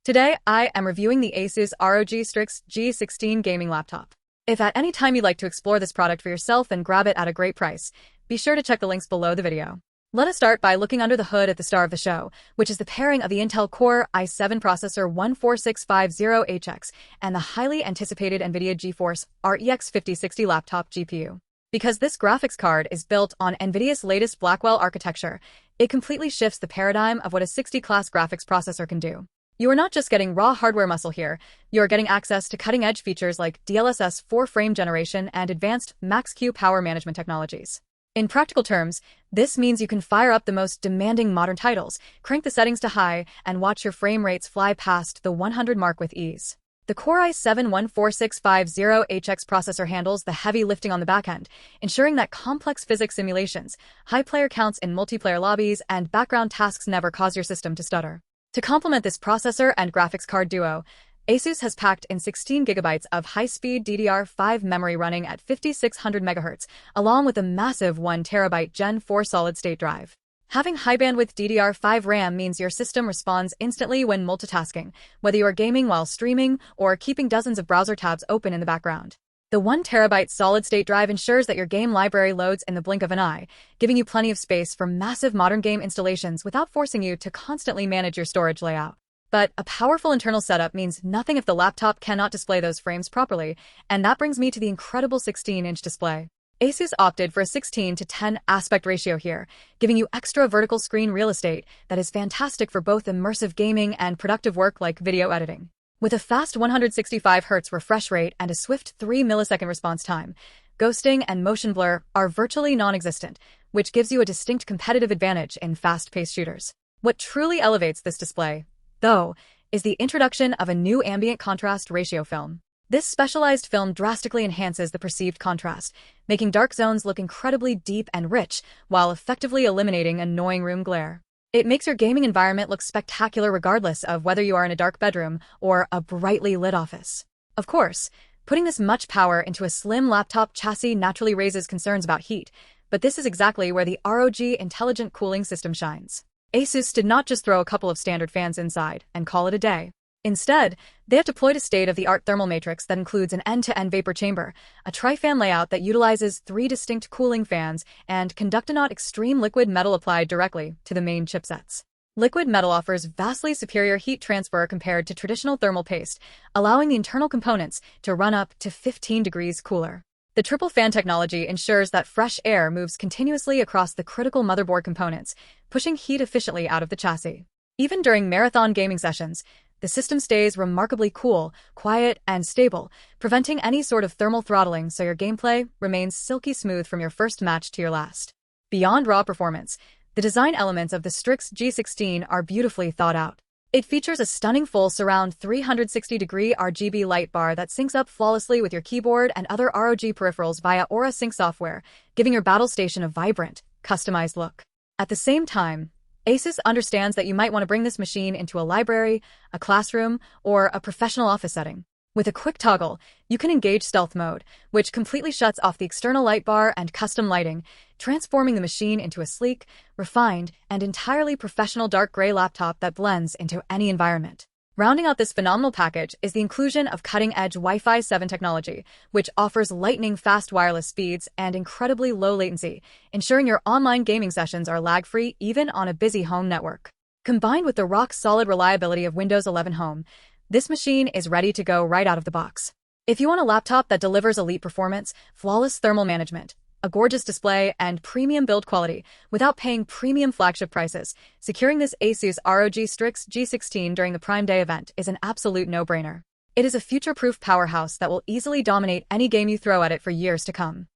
Today, I am reviewing the ASUS ROG Strix G16 gaming laptop. If at any time you'd like to explore this product for yourself and grab it at a great price, be sure to check the links below the video. Let us start by looking under the hood at the star of the show, which is the pairing of the Intel Core i7 processor 14650HX and the highly anticipated NVIDIA GeForce RTX 5060 laptop GPU. Because this graphics card is built on NVIDIA's latest Blackwell architecture, it completely shifts the paradigm of what a 60-class graphics processor can do. You are not just getting raw hardware muscle here, you are getting access to cutting-edge features like DLSS 4 frame generation and advanced Max-Q power management technologies. In practical terms, this means you can fire up the most demanding modern titles, crank the settings to high, and watch your frame rates fly past the 100 mark with ease. The Core i7 14650HX processor handles the heavy lifting on the backend, ensuring that complex physics simulations, high player counts in multiplayer lobbies, and background tasks never cause your system to stutter. To complement this processor and graphics card duo, ASUS has packed in 16 GB of high-speed DDR5 memory running at 5600 MHz, along with a massive 1 TB Gen 4 solid-state drive. Having high-bandwidth DDR5 RAM means your system responds instantly when multitasking, whether you are gaming while streaming or keeping dozens of browser tabs open in the background. The 1 TB solid-state drive ensures that your game library loads in the blink of an eye, giving you plenty of space for massive modern game installations without forcing you to constantly manage your storage layout. But a powerful internal setup means nothing if the laptop cannot display those frames properly, and that brings me to the incredible 16-inch display. ASUS opted for a 16:10 aspect ratio here, giving you extra vertical screen real estate that is fantastic for both immersive gaming and productive work like video editing. With a fast 165 Hz refresh rate and a swift 3-millisecond response time, ghosting and motion blur are virtually non-existent, which gives you a distinct competitive advantage in fast-paced shooters. What truly elevates this display, though, is the introduction of a new ambient contrast ratio film. This specialized film drastically enhances the perceived contrast, making dark zones look incredibly deep and rich while effectively eliminating annoying room glare. It makes your gaming environment look spectacular regardless of whether you are in a dark bedroom or a brightly lit office. Of course, putting this much power into a slim laptop chassis naturally raises concerns about heat, but this is exactly where the ROG Intelligent Cooling system shines. ASUS did not just throw a couple of standard fans inside and call it a day. Instead, they have deployed a state-of-the-art thermal matrix that includes an end-to-end vapor chamber, a tri-fan layout that utilizes 3 distinct cooling fans, and Conductonaut Extreme liquid metal applied directly to the main chipsets. Liquid metal offers vastly superior heat transfer compared to traditional thermal paste, allowing the internal components to run up to 15 degrees cooler. The triple fan technology ensures that fresh air moves continuously across the critical motherboard components, pushing heat efficiently out of the chassis. Even during marathon gaming sessions, the system stays remarkably cool, quiet, and stable, preventing any sort of thermal throttling so your gameplay remains silky smooth from your first match to your last. Beyond raw performance, the design elements of the Strix G16 are beautifully thought out. It features a stunning full surround 360-degree RGB light bar that syncs up flawlessly with your keyboard and other ROG peripherals via Aura Sync software, giving your battle station a vibrant, customized look. At the same time, ASUS understands that you might want to bring this machine into a library, a classroom, or a professional office setting. With a quick toggle, you can engage stealth mode, which completely shuts off the external light bar and custom lighting, transforming the machine into a sleek, refined, and entirely professional dark gray laptop that blends into any environment. Rounding out this phenomenal package is the inclusion of cutting-edge Wi-Fi 7 technology, which offers lightning-fast wireless speeds and incredibly low latency, ensuring your online gaming sessions are lag-free even on a busy home network. Combined with the rock-solid reliability of Windows 11 Home, this machine is ready to go right out of the box. If you want a laptop that delivers elite performance, flawless thermal management, a gorgeous display, and premium build quality without paying premium flagship prices, securing this ASUS ROG Strix G16 during the Prime Day event is an absolute no-brainer. It is a future-proof powerhouse that will easily dominate any game you throw at it for years to come.